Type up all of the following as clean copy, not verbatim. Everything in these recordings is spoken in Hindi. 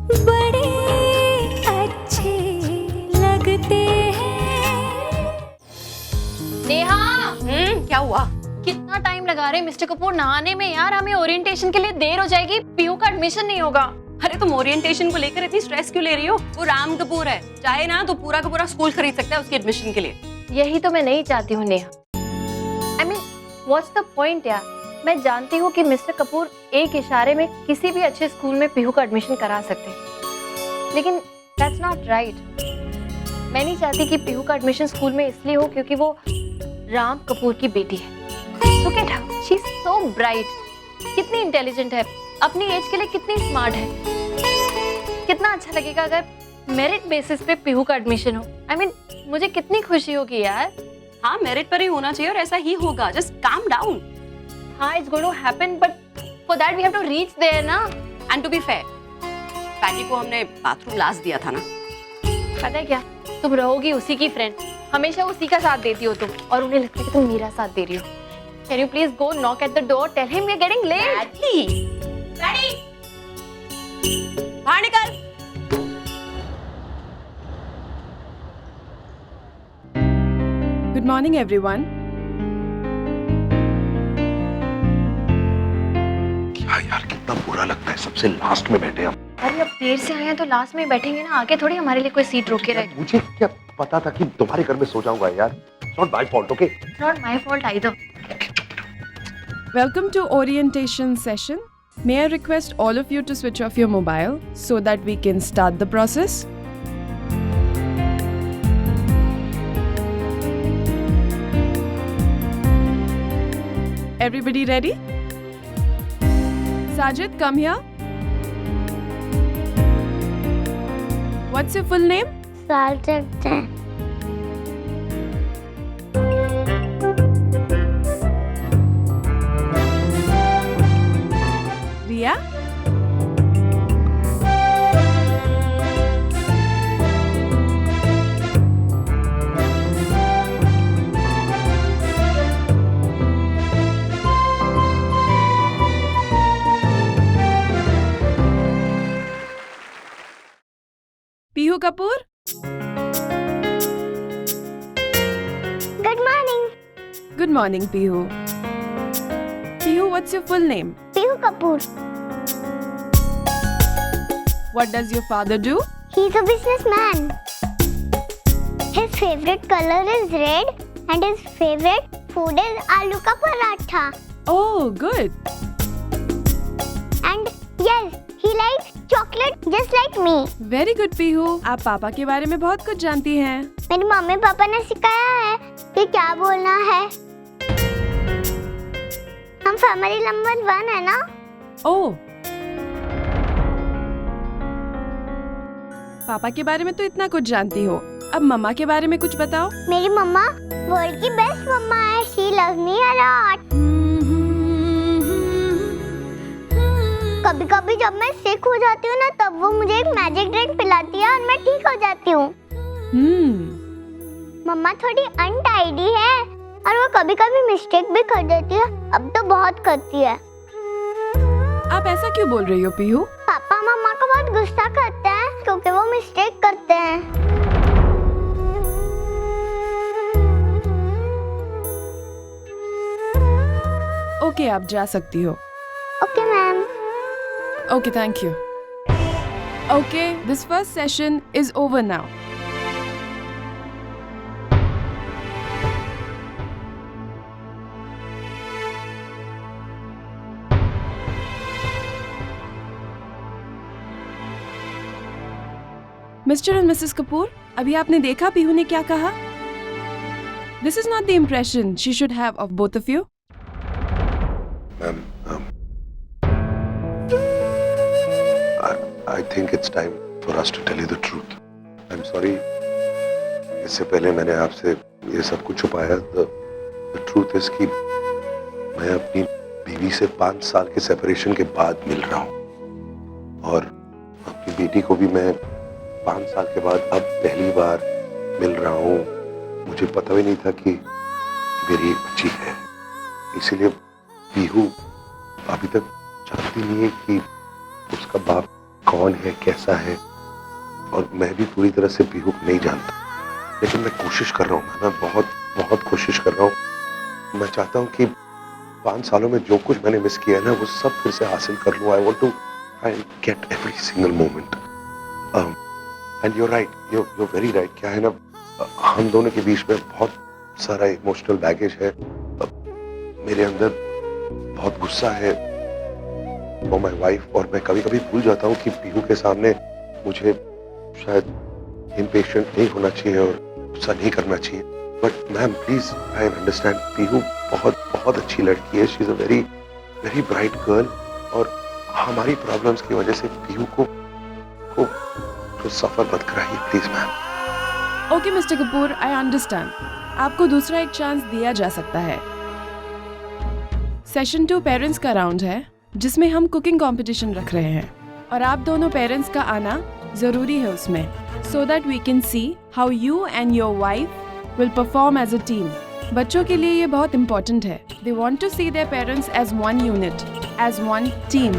बड़े अच्छे लगते हैं। नेहा, क्या हुआ? कितना टाइम लगा रहे मिस्टर कपूर नहाने में यार? हमें ओरिएंटेशन के लिए देर हो जाएगी, पीयू का एडमिशन नहीं होगा। अरे तुम ओरिएंटेशन को लेकर इतनी स्ट्रेस क्यों ले रही हो? वो राम कपूर है, चाहे ना तो पूरा का पूरा स्कूल खरीद सकता है उसके एडमिशन के लिए। यही तो मैं नहीं चाहती हूँ Neha. I mean what's the point यार? मैं जानती हूँ कि मिस्टर कपूर एक इशारे में किसी भी अच्छे स्कूल में पीहू का एडमिशन करा सकते हैं, लेकिन दैट्स नॉट राइट। मैं नहीं चाहती कि पीहू का एडमिशन स्कूल में इसलिए हो क्योंकि वो राम कपूर की बेटी है। Look at her, she's so bright. कितनी इंटेलिजेंट है, अपनी एज के लिए कितनी स्मार्ट है। कितना अच्छा लगेगा अगर मेरिट बेसिस पे पीहू का एडमिशन हो। आई मीन मुझे कितनी खुशी होगी यार। हाँ, मेरिट पर ही होना चाहिए और ऐसा ही होगा। Just calm down. हाँ, it's going to happen, but for that we have to reach there ना। And to be fair, Patty को हमने बाथरूम लास्ट दिया था ना। पता है क्या, तुम रहोगी उसी की फ्रेंड, हमेशा उसी का साथ देती हो तुम, और उन्हें लगता है कि तुम मेरा साथ दे रही हो। Can you please go knock at the door? Tell him we're getting late. Patty, बाहर निकल। Good morning, everyone. क्या यार, कितना बुरा लगता है, सबसे लास्ट में बैठे हम। अरे अब देर से आए हैं तो लास्ट में बैठेंगे ना, आगे थोड़ी हमारे लिए कोई सीट रोके रहे। मुझे क्या पता था कि तुम्हारे घर में सो जाऊंगा यार। Not my fault, okay? Not my fault either. Welcome to orientation session. May I request all of you to switch off your mobile so that we can start the process? Everybody ready? Sajid, come here. What's your full name? Sajid. Riya? Pihu Kapoor? Good morning. Good morning, Pihu. Pihu, what's your full name? Pihu Kapoor. What does your father do? He's a businessman. His favorite color is red and his favorite food is aloo ka paratha. Oh, good. And yes, he likes chocolate just like me. Very good, Pihu. आप पापा के बारे में बहुत कुछ जानती हैं। मेरी मम्मी पापा ने सिखाया है कि क्या बोलना है। हम फैमिली नंबर 1 है ना? ओह, पापा के बारे में तो इतना कुछ जानती हो, अब मम्मा के बारे में कुछ बताओ। मेरी मम्मा वर्ल्ड की बेस्ट मम्मा है। She loves me a lot. कभी कभी जब मैं सिक हो जाती हूँ ना, तब वो मुझे एक मैजिक ड्रिंक पिलाती है और मैं ठीक हो जाती हूँ। मम्मा थोड़ी अनटाइडी है और वो कभी कभी मिस्टेक भी कर देती है, अब तो बहुत करती है। आप ऐसा क्यों बोल रही हो, पीहू? पापा मम्मा को बहुत गुस्सा करते हैं क्योंकि वो मिस्टेक करते हैं। ओके, आप जा सकती हो। Okay ma'am. Okay, thank you. Okay, this first session is over now. Mr. and Mrs. Kapoor, अभी आपने देखा पीहू ने क्या कहा? This is not the impression she should have of both of you. Ma'am, I think it's time for us to tell you the truth. I'm sorry. इससे पहले मैंने आपसे ये सब कुछ छुपाया। The truth is कि मैं अपनी बीवी से 5 साल के सेपरेशन के बाद मिल रहा हूँ और अपनी बेटी को भी मैं 5 साल के बाद अब पहली बार मिल रहा हूँ। मुझे पता भी नहीं था कि मेरी एक बच्ची है, इसीलिए पीहू अभी तक जानती नहीं है कि उसका बाप कौन है, कैसा है, और मैं भी पूरी तरह से पीहू को नहीं जानता, लेकिन मैं कोशिश कर रहा हूँ, मैं बहुत बहुत कोशिश कर रहा हूँ। मैं चाहता हूँ कि 5 सालों में जो कुछ मैंने मिस किया है ना, वो सब फिर से हासिल कर लूँ। I want to get every single moment. And you're right, you're very right. क्या है ना, हम दोनों के बीच में बहुत सारा इमोशनल बैगेज है। मेरे अंदर बहुत गुस्सा है फॉर माई वाइफ, और मैं कभी कभी भूल जाता हूँ कि पीहू के सामने मुझे शायद इम्पेशेंट नहीं होना चाहिए और गुस्सा नहीं करना चाहिए। But ma'am please I understand, Pihu बहुत बहुत अच्छी लड़की है, she is a very very bright girl, और हमारी प्रॉब्लम्स की वजह से पीहू को तो सफर मत कराइए please ma'am. Okay mister Kapoor, I understand. आपको दूसरा एक चांस दिया जा सकता है। सेशन 2 पेरेंट्स का राउंड है, जिसमें हम कुकिंग कंपटीशन रख रहे हैं, और आप दोनों पेरेंट्स का आना जरूरी है उसमें, so that we can see how you and your wife will perform as a team. बच्चों के लिए ये बहुत important है। They want to see their parents as one unit, as one team.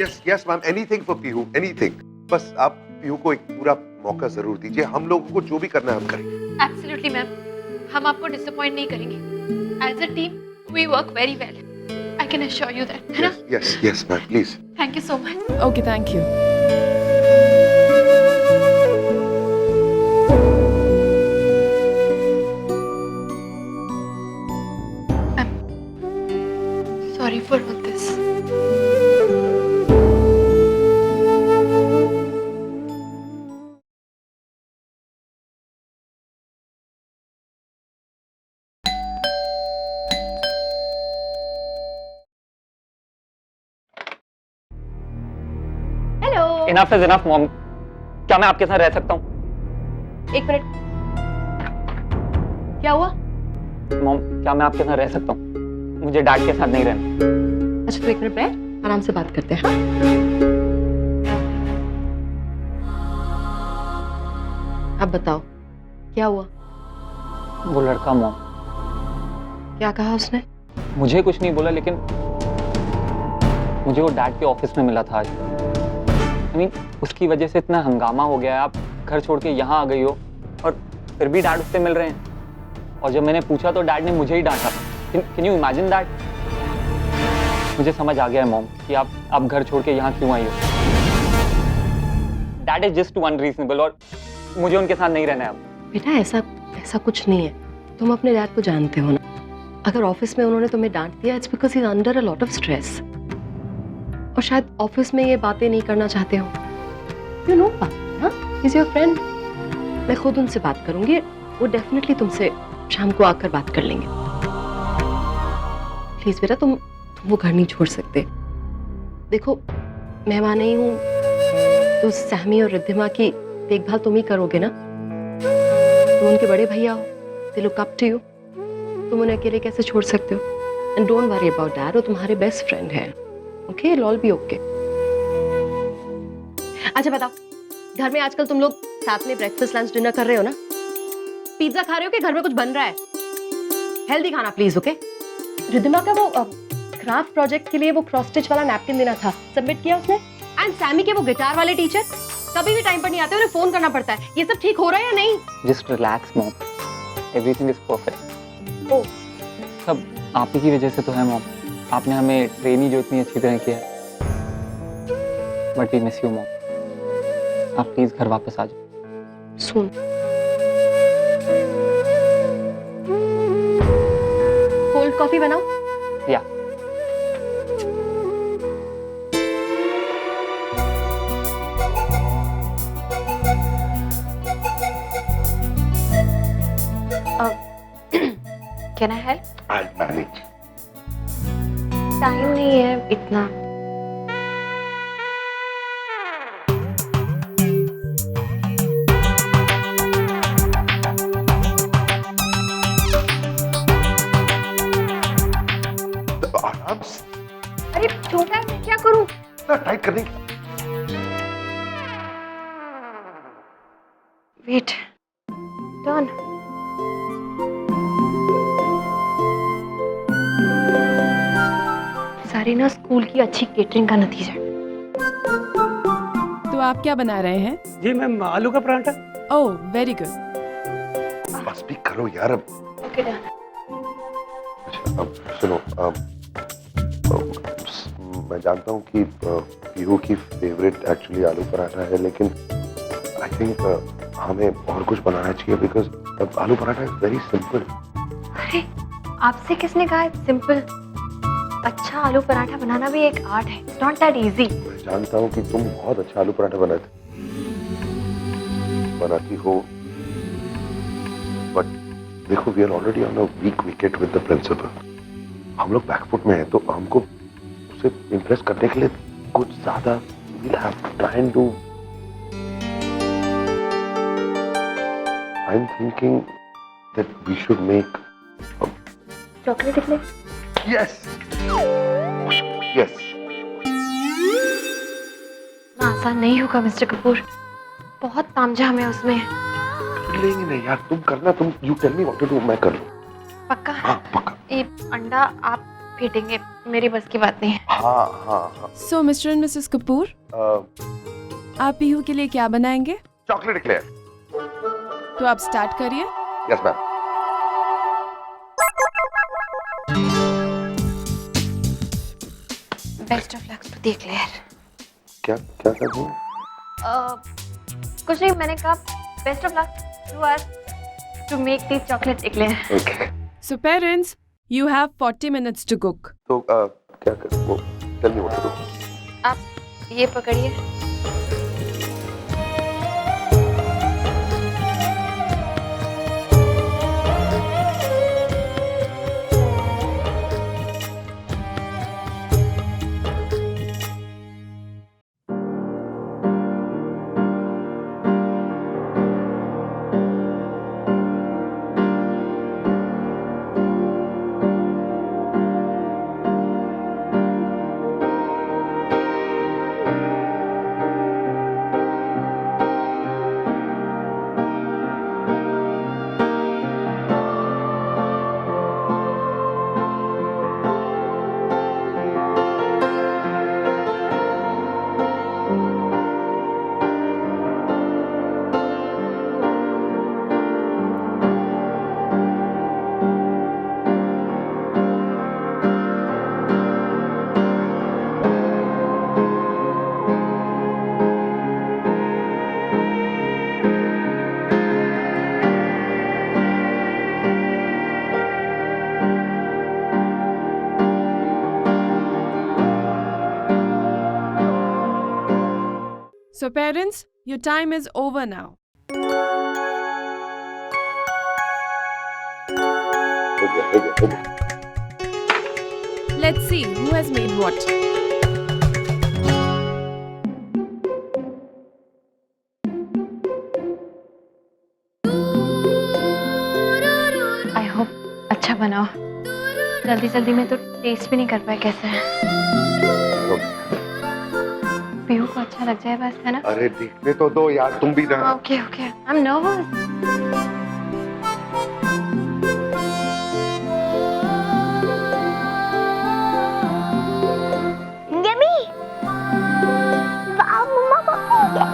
Yes yes ma'am, anything for Pihu, anything. बस आप पीहू को एक पूरा मौका जरूर दीजिए, हम लोगों को जो भी करना है हम करेंगे। एब्सोल्युटली मैम, हम आपको डिसअपॉइंट नहीं करेंगे। As a team we work very well, I can assure you that, है ना? Yes yes ma'am please. Thank you so much. Okay, thank you. Sorry for all this. Hello. Enough is enough mom, क्या मैं आपके साथ रह सकता हूँ? एक मिनट, क्या हुआ? मॉम, क्या मैं आपके साथ रह सकता हूँ? मुझे डैड के साथ नहीं रहना। अच्छा तो एक मिनट बैठ, आराम से बात करते हैं। हाँ? अब बताओ क्या हुआ? वो लड़का मॉम, क्या कहा उसने? मुझे कुछ नहीं बोला, लेकिन मुझे वो डैड के ऑफिस में मिला था आज। I mean, उसकी वजह से इतना हंगामा हो गया है, आप घर छोड़ के यहाँ आ गई हो और फिर भी डैड उससे मिल रहे हैं। और जब मैंने पूछा तो डैड ने मुझे ही डांटा। Can you imagine that? मुझे समझ आ गया है मॉम कि आप घर छोड़ के यहाँ क्यों आई हो। डैड इज जस्ट अनरीजनेबल और मुझे उनके साथ नहीं रहना है अब। बेटा ऐसा कुछ नहीं है, तुम अपने डैड को जानते हो ना। अगर ऑफिस में उन्होंने तुम्हें डांट दिया, it's because he is under a lot of stress, और शायद ऑफिस में ये बातें नहीं करना चाहते हो। यू नो हाँ, इज योर फ्रेंड। मैं खुद उनसे बात करूंगी, वो डेफिनेटली तुमसे शाम को आकर बात कर लेंगे। प्लीज बेटा, तुम वो घर नहीं छोड़ सकते। देखो मेहमान ही हूँ तो सहमी और रिद्धिमा की देखभाल तुम ही करोगे ना। तुम उनके बड़े भैया हो, they look up to you. तुम उन्हें अकेले कैसे छोड़ सकते हो? And don't worry about that, वो तुम्हारे बेस्ट फ्रेंड है। Okay, it all be okay. अच्छा बताओ, घर में आजकल तुम लोग साथ में ब्रेकफास्ट लंच डिनर कर रहे हो ना? पिज्जा खा रहे हो कि घर में कुछ बन रहा है? हेल्दी खाना प्लीज, ओके? रिद्धिमा का वो क्राफ्ट प्रोजेक्ट के लिए वो क्रॉस स्टिच वाला नैपकिन देना था, सबमिट किया उसने? एंड सैमी के वो गिटार वाले टीचर कभी भी टाइम पर नहीं आते, उन्हें फोन करना पड़ता है। ये सब ठीक हो रहा है या नहीं? Just relax mom, everything is perfect. Oh, सब आप ही की वजह से तो है मॉम। आपने हमें ट्रेन ही जो इतनी अच्छी तरह किया। But we miss you mom. आप प्लीज घर वापस आ जाओ। सुन, कोल्ड कॉफी बनाओ। या can I help? I'll manage. Time नहीं है इतना। आराम से अरे छोटा है, मैं क्या करूं? ना टाइट करने की। Wait, turn. सारी ना स्कूल की अच्छी केटरिंग का नतीजा है। तो आप क्या बना रहे हैं? जी मैम, आलू का पराठा। ओह, वेरी गुड। बस भी करो यार अब। Okay done. अच्छा अब सुनो, मैं जानता हूँ कि पीहू की फेवरेट एक्चुअली आलू पराठा है, लेकिन आई थिंक हमें और कुछ बनाना चाहिए, बिकॉज आलू पराठा इज वेरी सिंपल। अरे आपसे किसने कहा है सिंपल? अच्छा आलू पराठा बनाना भी एक आर्ट है। It's not that easy. मैं जानता हूँ कि तुम बहुत अच्छा आलू पराठा बनाती हो, बट देखो we are already on a weak wicket with the principal. हम लोग बैकफुट में हैं, तो हमको उसे इम्प्रेस करने के लिए कुछ ज्यादा we'll have to try and do. I'm thinking that we should make chocolate eclair. yes. Yes. ना आसान नहीं होगा मिस्टर कपूर, बहुत तामझाम है उसमें। लेंगे नहीं यार, तुम करना, तुम you tell me what to do, मैं कर लूँ। पक्का? हाँ पक्का। ये अंडा आप फेंटेंगे, मेरी बस की बात नहीं है। हाँ। सो मिस्टर एंड मिसेस कपूर, आप पीहू के लिए क्या बनाएंगे? Chocolate eclair. तो आप स्टार्ट करिए। Yes ma'am. Best of luck to the clear. क्या क्या कर रही हो? कुछ नहीं, मैंने कहा best of luck to us to make the chocolate eclair. Okay. So parents, you have 40 minutes to cook. तो क्या कर वो tell me what to do. आप ये पकड़िए। So parents, your time is over now. हो गया। Let's see who has made what. I hope अच्छा बनाओ। जल्दी में तो टेस्ट भी नहीं कर पाए कैसे है। पीहू को अच्छा लग जाए बस, है ना? अरे देखने तो दो यार, तुम भी ना। Okay I am nervous. Yummy. वाह मम्मा पापा।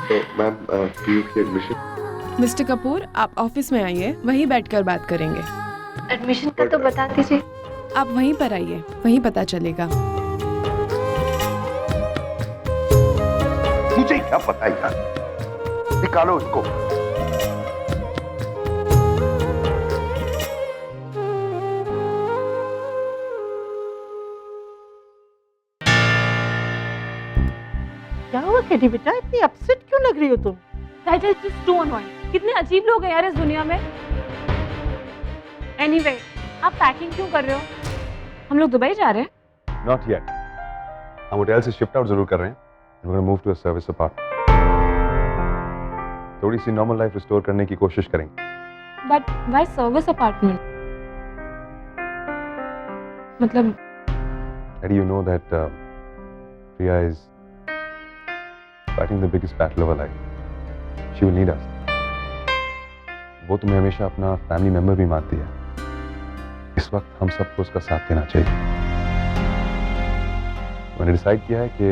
तो मैम पीयू की एडमिशन। मिस्टर कपूर, आप ऑफिस में आइए, वहीं बैठकर बात करेंगे। एडमिशन का तो बता दीजिए। आप वहीं पर आइए, वहीं पता चलेगा। मुझे क्या पता यार, निकालो इसको। क्या हुआ केटी बेटा, इतनी अपसेट क्यों लग रही हो तुम? That is just too annoying. कितने अजीब लोग हैं यार इस दुनिया में। Anyway, आप पैकिंग क्यों कर रहे हो? हम लोग दुबई जा रहे हैं? Not yet. हम होटल से शिफ्ट आउट जरूर कर रहे हैं। We're going to move to a service apartment. थोड़ी सी नॉर्मल लाइफ रिस्टोर करने की कोशिश करेंगे। But why service apartment? मतलब And you know that Priya is fighting the biggest battle of her life. She will need us. वो तुम्हें हमेशा अपना फैमिली मेंबर भी मानती है। इस वक्त हम सबको उसका साथ देना चाहिए। मैंने डिसाइड किया है कि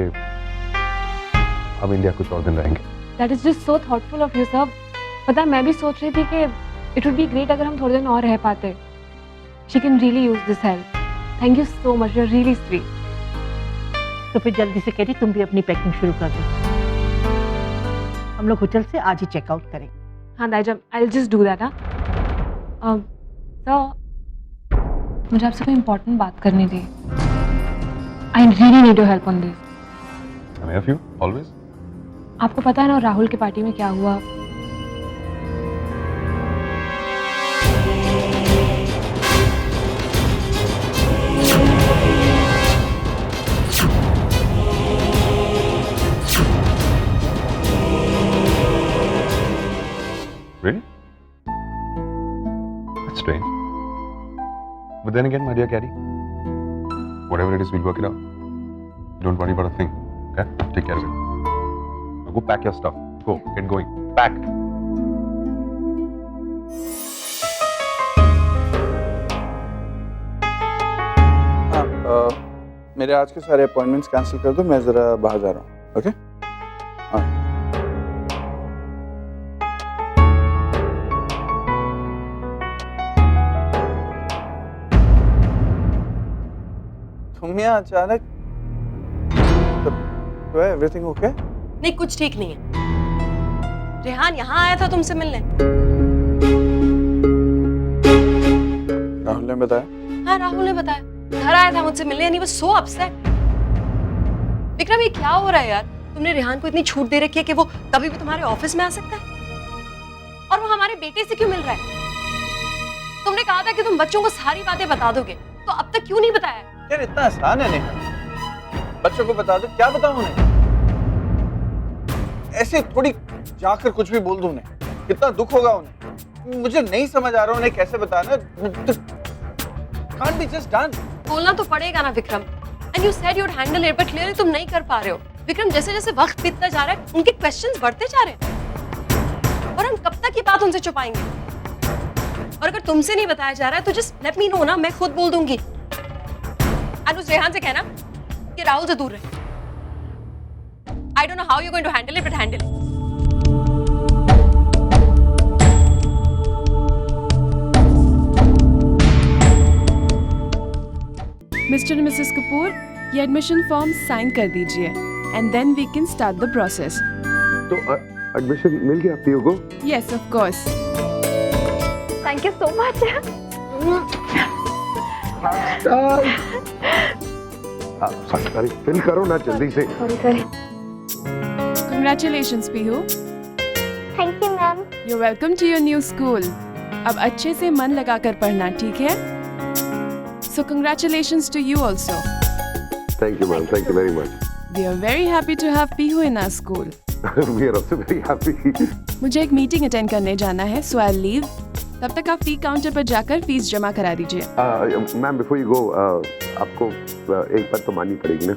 हम इंडिया कुछ और दिन रहेंगे। That is just so thoughtful of you sir. पता है मैं भी सोच रही थी कि इट वुड बी ग्रेट अगर हम थोड़े दिन और रह पाते। She can really use this help. Thank you so much, you are really sweet. तो फिर जल्दी से कैटी तुम भी अपनी पैकिंग शुरू कर दो। हम लोग होटल से आज ही चेकआउट करेंगे। हाँ दाइजा, I will just do that. Sir मुझे आपसे कोई इम्पोर्टेंट बात करनी थी। I really need your help on this. I'm here for you, always. आपको पता है ना राहुल की पार्टी में क्या हुआ? Really? That's strange. But then again, my dear Caddy, whatever it is, we'll work it out. Don't worry about a thing. Okay? Take care of it. Now go pack your stuff. Go, get going. Pack. हाँ, मेरे आज के सारे अपॉइंटमेंट्स कैंसिल कर दो, मैं ज़रा बाहर जा रहा हूँ। ओके? हाँ। तुम यहाँ अचानक तो एवरीथिंग ओके? नहीं, कुछ ठीक नहीं है। रेहान यहाँ आया था तुमसे मिलने। राहुल ने बताया? हाँ, राहुल ने बताया। घर आया था मुझसे मिलने, यानी वो सो अपसेट। विक्रम, ये क्या हो रहा है यार? तुमने रेहान को इतनी छूट दे रखी है कि वो कभी भी तुम्हारे ऑफिस में आ सकता है, और वो हमारे बेटे से क्यों मिल रहा है? तुमने कहा था कि तुम बच्चों को सारी बातें बता दोगे, तो अब तक क्यों नहीं बताया? यार इतना आसान है नेहा, बच्चों को बता दो। क्या बताऊं उन्हें? ऐसे थोड़ी जाकर कुछ भी बोल दूं उन्हें, कितना दुख होगा उन्हें। मुझे नहीं समझ आ रहा उन्हें कैसे बताना। Can't be just done. बोलना तो पड़ेगा ना Vikram. And you said you'd handle it, but clearly तुम नहीं कर पा रहे हो। विक्रम, जैसे जैसे वक्त बीतता जा रहा है, उनके क्वेश्चंस बढ़ते जा रहे हैं, और हम कब तक ये बात उनसे छुपाएंगे? और अगर तुमसे नहीं बताया जा रहा है तो जस्ट लेट मी नो ना, मैं खुद बोल दूंगी। और उस रेहान से कहना कि राहुल से दूर रहे। I don't know how you're going to handle it, but handle it. Mr. and Mrs. Kapoor, ये एडमिशन फॉर्म साइन कर दीजिए and then we can start the process. तो एडमिशन मिल गया पीयू को? Yes of course. Thank you so much. Sorry, fill करो ना जल्दी से। Sorry. Congratulations Pihu. Thank you ma'am. You welcome to your new school. अब अच्छे से मन लगाकर पढ़ना, ठीक है? So congratulations to you also. Thank you ma'am, thank you very much. We are very happy to have Pihu in our school. We are also very happy. मुझे एक मीटिंग अटेंड करने जाना है, so I'll leave. तब तक आप फी काउंटर पर जाकर फीस जमा करा दीजिए। मैम बिफोर यू गो, आपको एक बात तो माननी पड़ेगी ना,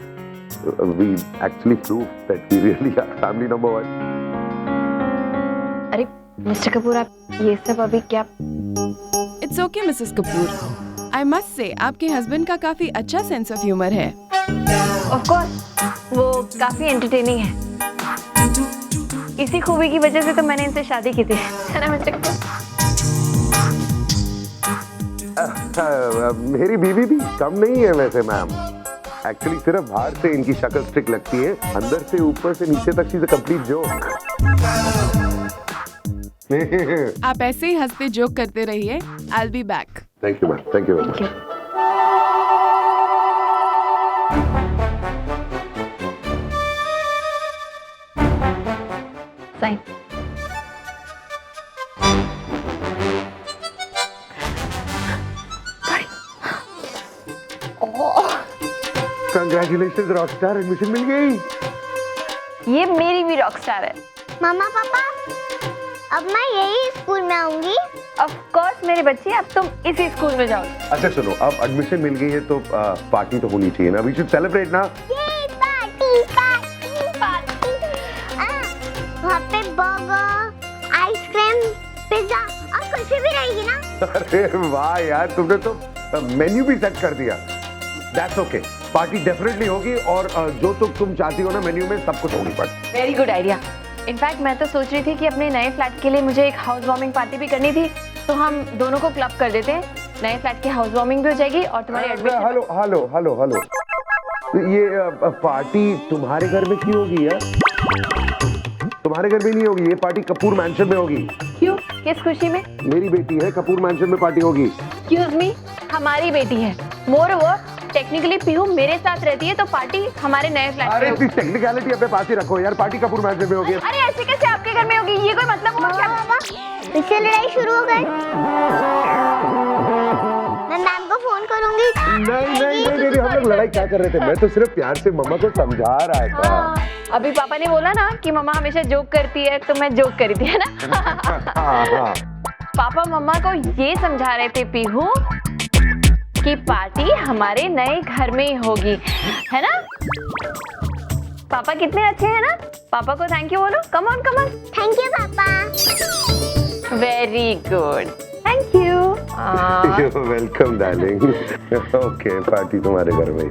we actually proved that we really are family number one. अरे मिस्टर कपूर, आप ये सब अभी क्या? It's okay, Mrs. Kapoor. I must say, आपके हस्बैंड का काफी अच्छा सेंस ऑफ ह्यूमर है। Of course, वो काफी एंटरटेनिंग है। इसी खूबी की वजह से तो मैंने इनसे शादी की थी, है ना मिस्टर कपूर? मेरी बीवी भी कम नहीं है वैसे मैम। एक्चुअली सिर्फ बाहर से इनकी शक्ल स्ट्रिक्ट लगती है, अंदर से ऊपर से नीचे तक she is a complete joke. आप ऐसे ही हंसते जोक करते रहिए। I'll be back. Thank you ma'am, thank you very much. Sign. Congratulations rockstar, admission मिल गई। ये मेरी भी रॉकस्टार है। मम्मा पापा, अब मैं यही स्कूल में आऊंगी। ऑफ कोर्स मेरे बच्चे, अब तुम इसी स्कूल में जाओ। अच्छा सुनो, अब एडमिशन मिल गई है तो पार्टी तो होनी चाहिए ना, वी शुड सेलिब्रेट ना। ये पार्टी पार्टी पार्टी। वहाँ पे बर्गर, आइसक्रीम, पिज्जा और और कुल्फी भी रहेगी ना? अरे वाह यार, तुमने तो मेन्यू भी सेट कर दिया। दैट्स ओके, पार्टी डेफिनेटली होगी और जो तो तुम चाहती हो ना मेन्यू में सब कुछ होगी। But very good idea. In fact मैं तो सोच रही थी कि अपने नए फ्लैट के लिए मुझे एक हाउस वार्मिंग पार्टी भी करनी थी, तो हम दोनों को क्लब कर देते हैं। नए फ्लैट की हाउस वार्मिंग भी हो जाएगी और तुम्हारी admission. Hello hello hello hello, ये पार्टी तुम्हारे घर में क्यों होगी यार? तुम्हारे घर में नहीं होगी, ये पार्टी कपूर मैंशन में होगी। क्यों? किस खुशी में? मेरी बेटी है, कपूर मैंशन में पार्टी होगी। एक्सक्यूज मी, हमारी बेटी है। मोर ओवर टेक्निकली पीहू मेरे साथ रहती है, तो पार्टी हमारे नए फ्लैट में अरे होगी। टेक्निकलिटी अपने पास ही रखो यार, पार्टी कपूर मैंशन में होगी। अरे ऐसे कैसे आपके घर में होगी? ये कोई मतलब हुआ क्या? इससे लड़ाई शुरू हो गई। मैं मैम को फोन करूंगी। नहीं, हम लोग लड़ाई क्या कर रहे थे? मैं तो सिर्फ प्यार से मम्मा को समझा रहा था। हाँ, अभी पापा ने बोला ना कि मम्मा हमेशा जोक करती है, तो मैं जोक करी थी, है ना? हाँ। पापा मम्मा को ये समझा रहे थे पीहू कि पार्टी हमारे नए घर में ही होगी, है ना? पापा कितने अच्छे हैं ना? पापा को थैंक यू बोलो। Come on come on. Thank you पापा। Very good, thank you. Welcome darling. Okay, party तुम्हारे घर में।